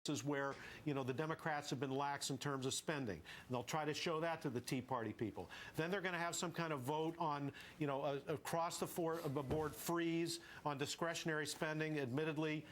is where, you know, the Democrats have been lax in terms of spending. And they'll try to show that to the Tea Party people. Then they're going to have some kind of vote on, you know, across the board freeze on discretionary spending, admittedly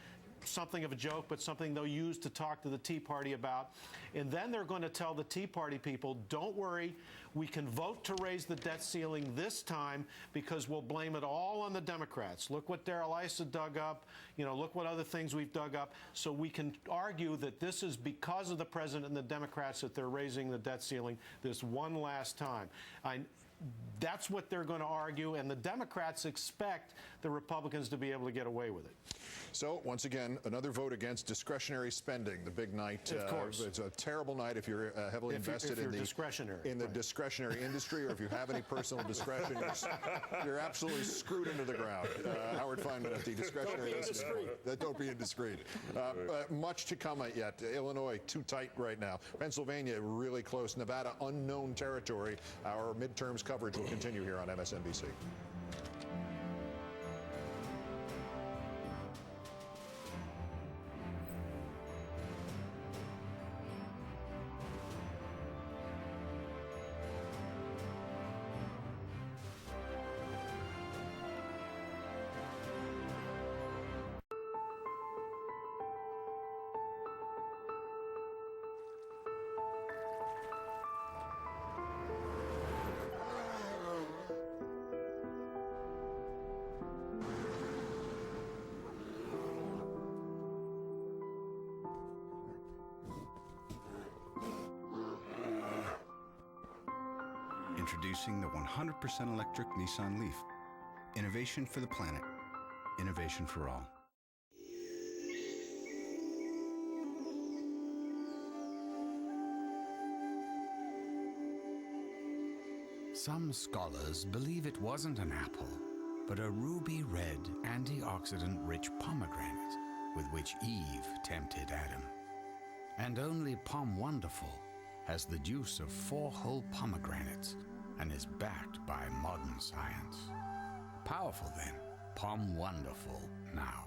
something of a joke, but something they'll use to talk to the Tea Party about. And then they're going to tell the Tea Party people, don't worry, we can vote to raise the debt ceiling this time because we'll blame it all on the Democrats. Look what Darrell Issa dug up. You know, look what other things we've dug up. So we can argue that this is because of the president and the Democrats that they're raising the debt ceiling this one last time. That's what they're going to argue, and the Democrats expect the Republicans to be able to get away with it. So, once again, another vote against discretionary spending, the big night. Of course. It's a terrible night if you're heavily invested in the discretionary industry, or if you have any personal discretion, you're absolutely screwed into the ground. Howard Fineman at the discretionary industry. Don't be indiscreet. Much to come yet. Illinois, too tight right now. Pennsylvania, really close. Nevada, unknown territory. Our midterms coverage will continue here on MSNBC. Introducing the 100% electric Nissan Leaf. Innovation for the planet. Innovation for all. Some scholars believe it wasn't an apple, but a ruby red, antioxidant-rich pomegranate with which Eve tempted Adam. And only Pom Wonderful has the juice of 4 whole pomegranates and is backed by modern science. Powerful then, Pom Wonderful now.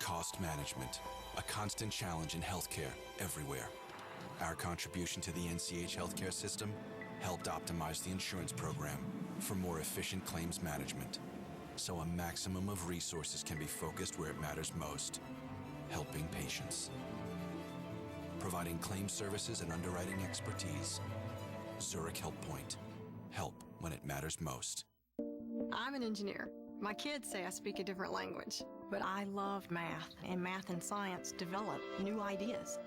Cost management, a constant challenge in healthcare everywhere. Our contribution to the NCH healthcare system helped optimize the insurance program for more efficient claims management, so a maximum of resources can be focused where it matters most, helping patients. Providing claim services and underwriting expertise. Zurich Help Point. Help when it matters most. I'm an engineer. My kids say I speak a different language, but I love math, and math and science develop new ideas.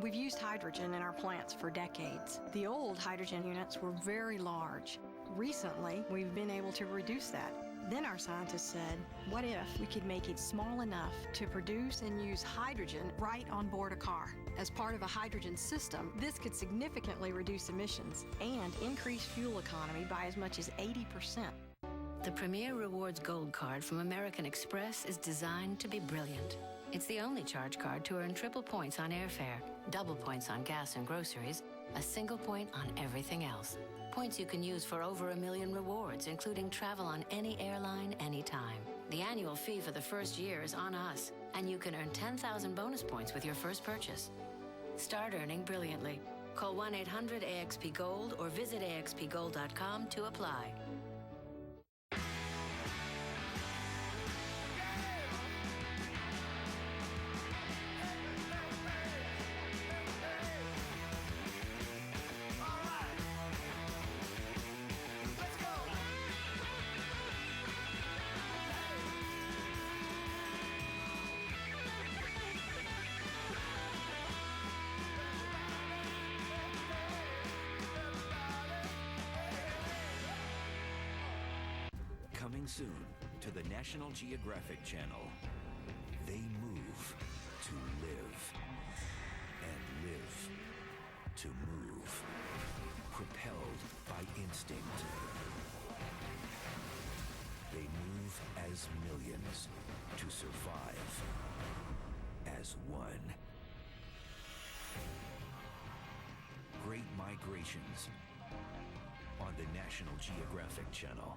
We've used hydrogen in our plants for decades. The old hydrogen units were very large. Recently, we've been able to reduce that. Then our scientists said, what if we could make it small enough to produce and use hydrogen right on board a car? As part of a hydrogen system, this could significantly reduce emissions and increase fuel economy by as much as 80%. The Premier Rewards Gold Card from American Express is designed to be brilliant. It's the only charge card to earn triple points on airfare, double points on gas and groceries, a single point on everything else. Points you can use for over 1 million rewards, including travel on any airline, anytime. The annual fee for the first year is on us, and you can earn 10,000 bonus points with your first purchase. Start earning brilliantly. Call 1-800-AXP-GOLD or visit axpgold.com to apply. Coming soon to the National Geographic Channel. They move to live and live to move, propelled by instinct. They move as millions to survive as one. Great Migrations on the National Geographic Channel.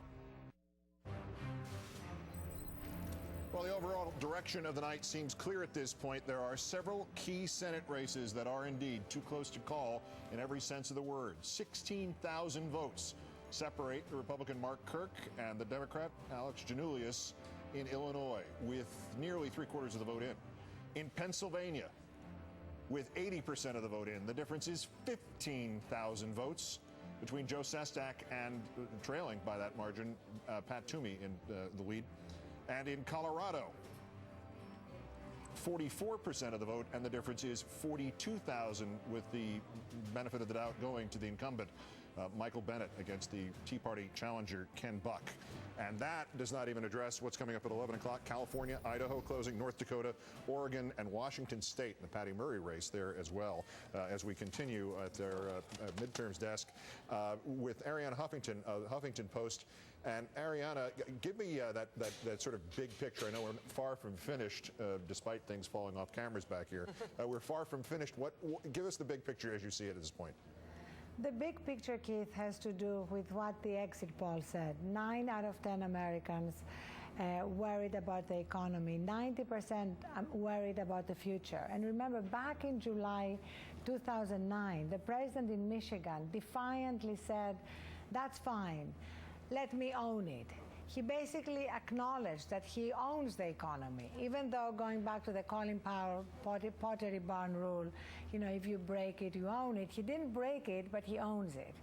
Well, the overall direction of the night seems clear at this point. There are several key Senate races that are indeed too close to call in every sense of the word. 16,000 votes separate the Republican Mark Kirk and the Democrat Alex Janulius in Illinois, with nearly three-quarters of the vote in. In Pennsylvania, with 80% of the vote in, the difference is 15,000 votes between Joe Sestak and, trailing by that margin, Pat Toomey in the lead. And in Colorado, 44% of the vote, and the difference is 42,000, with the benefit of the doubt going to the incumbent, Michael Bennet, against the Tea Party challenger, Ken Buck. And that does not even address what's coming up at 11 o'clock. California, Idaho closing, North Dakota, Oregon, and Washington State in the Patty Murray race there as well, as we continue at their midterms desk with Ariana Huffington, Huffington Post. And Ariana, give me that sort of big picture. I know we're far from finished, despite things falling off cameras back here. We're far from finished. Give us the big picture as you see it at this point. The big picture, Keith, has to do with what the exit poll said. 9 out of 10 Americans worried about the economy. 90% worried about the future. And remember, back in July 2009, the president in Michigan defiantly said, "That's fine. Let me own it." He basically acknowledged that he owns the economy, even though, going back to the Colin Powell Pottery Barn rule, if you break it, you own it. He didn't break it, but he owns it.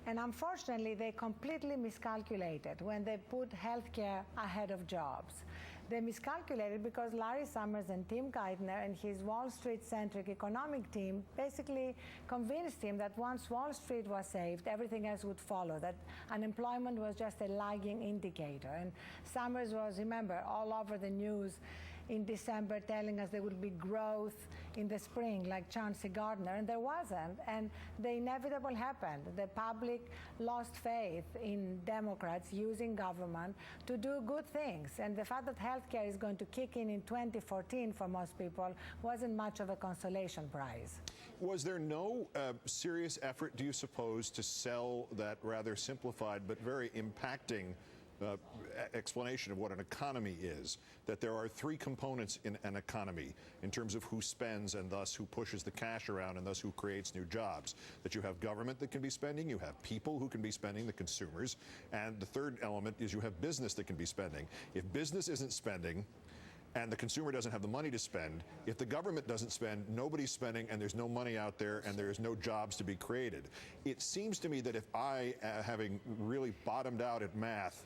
And unfortunately, they completely miscalculated when they put healthcare ahead of jobs. They miscalculated because Larry Summers and Tim Geithner and his Wall Street-centric economic team basically convinced him that once Wall Street was saved, everything else would follow, that unemployment was just a lagging indicator. And Summers was, remember, all over the news in December telling us there would be growth in the spring, like Chauncey Gardner, and there wasn't. And the inevitable happened. The public lost faith in Democrats using government to do good things. And the fact that healthcare is going to kick in 2014 for most people wasn't much of a consolation prize. Was there no serious effort, do you suppose, to sell that rather simplified but very impacting explanation of what an economy is, that there are three components in an economy in terms of who spends and thus who pushes the cash around and thus who creates new jobs, that you have government that can be spending, you have people who can be spending, the consumers, and the third element is you have business that can be spending. If business isn't spending, and the consumer doesn't have the money to spend, if the government doesn't spend, nobody's spending, and there's no money out there, and there's no jobs to be created. It seems to me that if I, having really bottomed out at math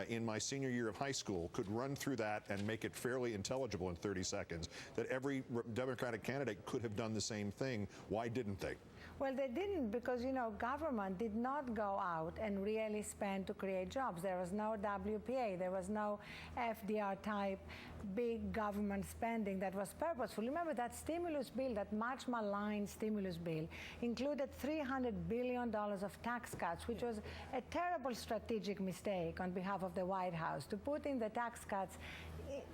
in my senior year of high school, could run through that and make it fairly intelligible in 30 seconds, that every Democratic candidate could have done the same thing. Why didn't they? Well, they didn't because, government did not go out and really spend to create jobs. There was no WPA. There was no FDR-type big government spending that was purposeful. Remember, that stimulus bill, that much maligned stimulus bill, included $300 billion of tax cuts, which was a terrible strategic mistake on behalf of the White House to put in the tax cuts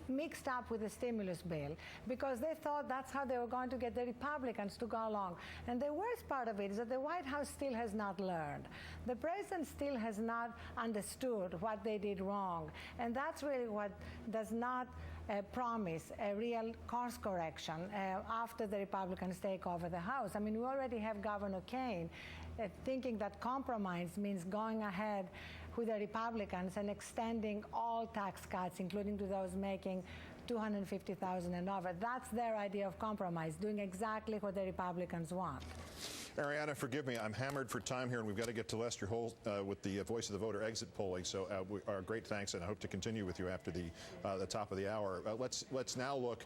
mixed up with the stimulus bill, because they thought that's how they were going to get the Republicans to go along. And the worst part of it is that the White House still has not learned. The president still has not understood what they did wrong. And that's really what does not promise a real course correction after the Republicans take over the House. I mean, we already have Governor Kane thinking that compromise means going ahead with the Republicans and extending all tax cuts, including to those making $250,000 and over. That's their idea of compromise, doing exactly what the Republicans want. Ariana, forgive me, I'm hammered for time here, and we've got to get to Lester Holt with the Voice of the Voter exit polling. So our great thanks, and I hope to continue with you after the top of the hour. Let's now look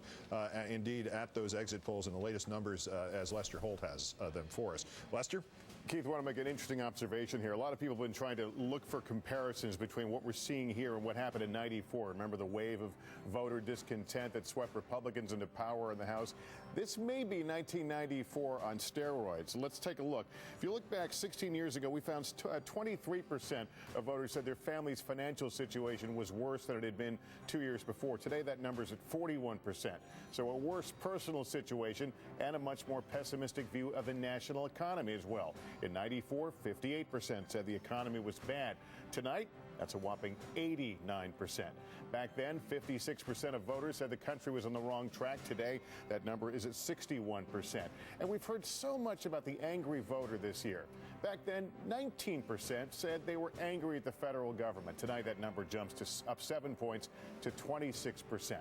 indeed at those exit polls and the latest numbers as Lester Holt has them for us. Lester? Keith, I want to make an interesting observation here. A lot of people have been trying to look for comparisons between what we're seeing here and what happened in '94. Remember the wave of voter discontent that swept Republicans into power in the House? This may be 1994 on steroids. Let's take a look. If you look back 16 years ago, we found 23% of voters said their family's financial situation was worse than it had been 2 years before. Today, that number's at 41%. So a worse personal situation and a much more pessimistic view of the national economy as well. In '94, 58% said the economy was bad. Tonight, That's a whopping 89%. Back then, 56% of voters said the country was on the wrong track. Today, that number is at 61%. And we've heard so much about the angry voter this year. Back then, 19% said they were angry at the federal government. Tonight, that number jumps to up 7 points to 26%.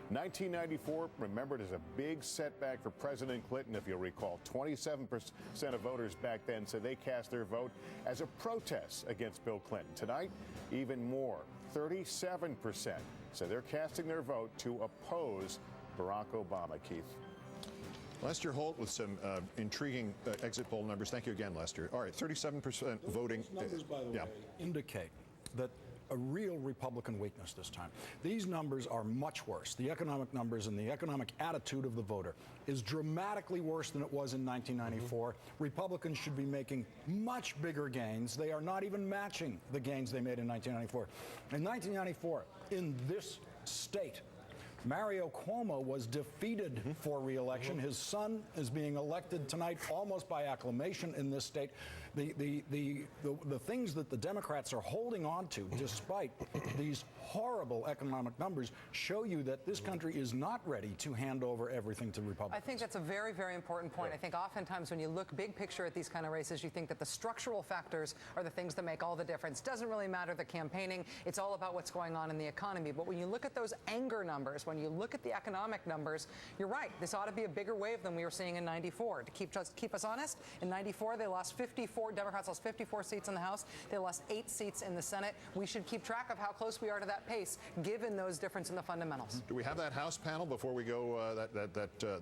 1994, remembered as a big setback for President Clinton, if you'll recall. 27% of voters back then said they cast their vote as a protest against Bill Clinton. Tonight, even more, 37% said they're casting their vote to oppose Barack Obama, Keith. Lester Holt with some intriguing exit poll numbers. Thank you again, Lester. All right, 37% voting. Those numbers, by the way, indicate that a real Republican weakness this time. These numbers are much worse. The economic numbers and the economic attitude of the voter is dramatically worse than it was in 1994. Republicans should be making much bigger gains. They are not even matching the gains they made in 1994. In 1994, in this state, Mario Cuomo was defeated for re-election. His son is being elected tonight almost by acclamation in this state. The things that the Democrats are holding on to, despite these horrible economic numbers, show you that this country is not ready to hand over everything to Republicans. I think that's a very, very important point. I think oftentimes when you look big picture at these kind of races, you think that the structural factors are the things that make all the difference. Doesn't really matter the campaigning. It's all about what's going on in the economy. But when you look at those anger numbers, when you look at the economic numbers, you're right. This ought to be a bigger wave than we were seeing in 94. To keep us honest, in 94, they lost 54. Democrats lost 54 seats in the House. They lost 8 seats in the Senate. We should keep track of how close we are to that pace, given those differences in the fundamentals. Do we have that House panel before we go,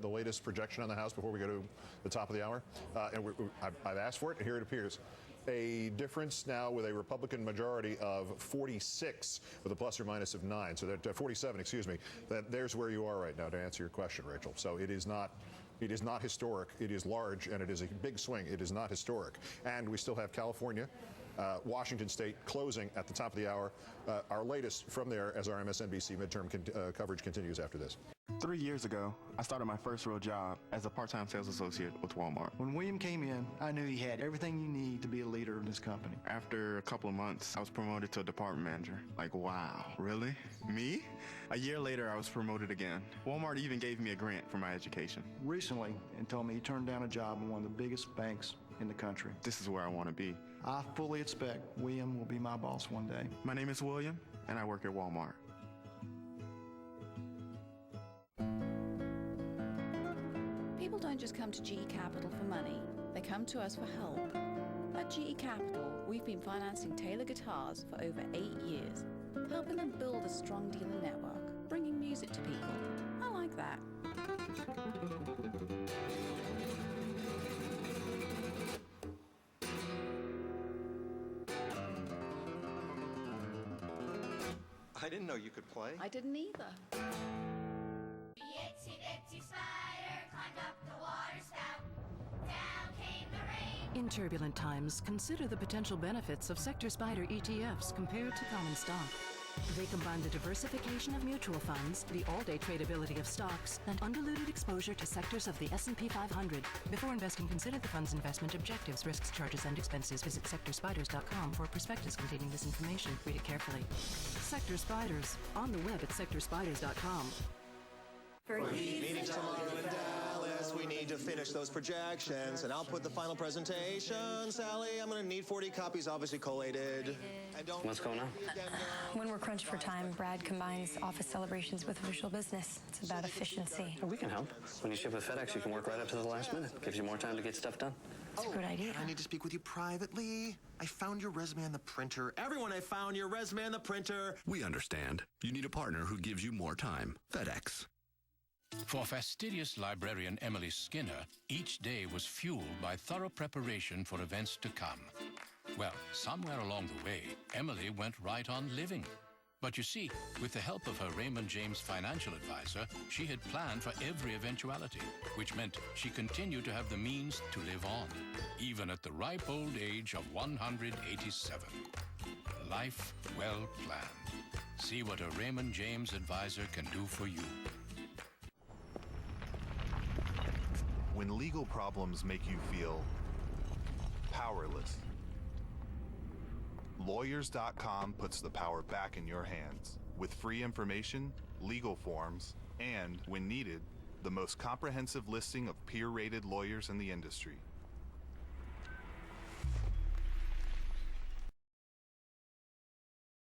the latest projection on the House before we go to the top of the hour? I've asked for it, and here it appears. A difference now with a Republican majority of 46 with a plus or minus of 9. So that 47, excuse me. There's where you are right now to answer your question, Rachel. So it is not historic. It is large, and it is a big swing. It is not historic. And we still have California, Washington State closing at the top of the hour. Our latest from there as our MSNBC midterm coverage continues after this. 3 years ago, I started my first real job as a part-time sales associate with Walmart. When William came in, I knew he had everything you need to be a leader in this company. After a couple of months, I was promoted to a department manager. Like, wow, really? Me? A year later, I was promoted again. Walmart even gave me a grant for my education. Recently, and told me he turned down a job in one of the biggest banks in the country. This is where I want to be. I fully expect William will be my boss one day. My name is William, and I work at Walmart. People don't just come to GE Capital for money, they come to us for help. At GE Capital, we've been financing Taylor guitars for over 8 years, helping them build a strong dealer network, bringing music to people. I like that. I didn't know you could play. I didn't either. In turbulent times, consider the potential benefits of Sector SPDR ETFs compared to common stock. They combine the diversification of mutual funds, the all-day tradability of stocks, and undiluted exposure to sectors of the S&P 500. Before investing, consider the fund's investment objectives, risks, charges, and expenses. Visit sectorspiders.com for a prospectus containing this information. Read it carefully. Sector SPDRs, on the web at sectorspiders.com. For meeting tomorrow in Dallas, we need to finish those projections and output the final presentation. Sally, I'm going to need 40 copies, obviously collated. And don't What's going on? When we're crunched for time, Brad combines office celebrations with official business. It's about efficiency. We can help. When you ship with FedEx, you can work right up to the last minute. Gives you more time to get stuff done. It's a good idea. I need to speak with you privately. I found your resume on the printer. Everyone, I found your resume on the printer. We understand. You need a partner who gives you more time. FedEx. For fastidious librarian Emily Skinner, each day was fueled by thorough preparation for events to come. Well, somewhere along the way, Emily went right on living. But you see, with the help of her Raymond James financial advisor, she had planned for every eventuality, which meant she continued to have the means to live on, even at the ripe old age of 187. Life well planned. See what a Raymond James advisor can do for you. When legal problems make you feel powerless, Lawyers.com puts the power back in your hands with free information, legal forms, and, when needed, the most comprehensive listing of peer-rated lawyers in the industry.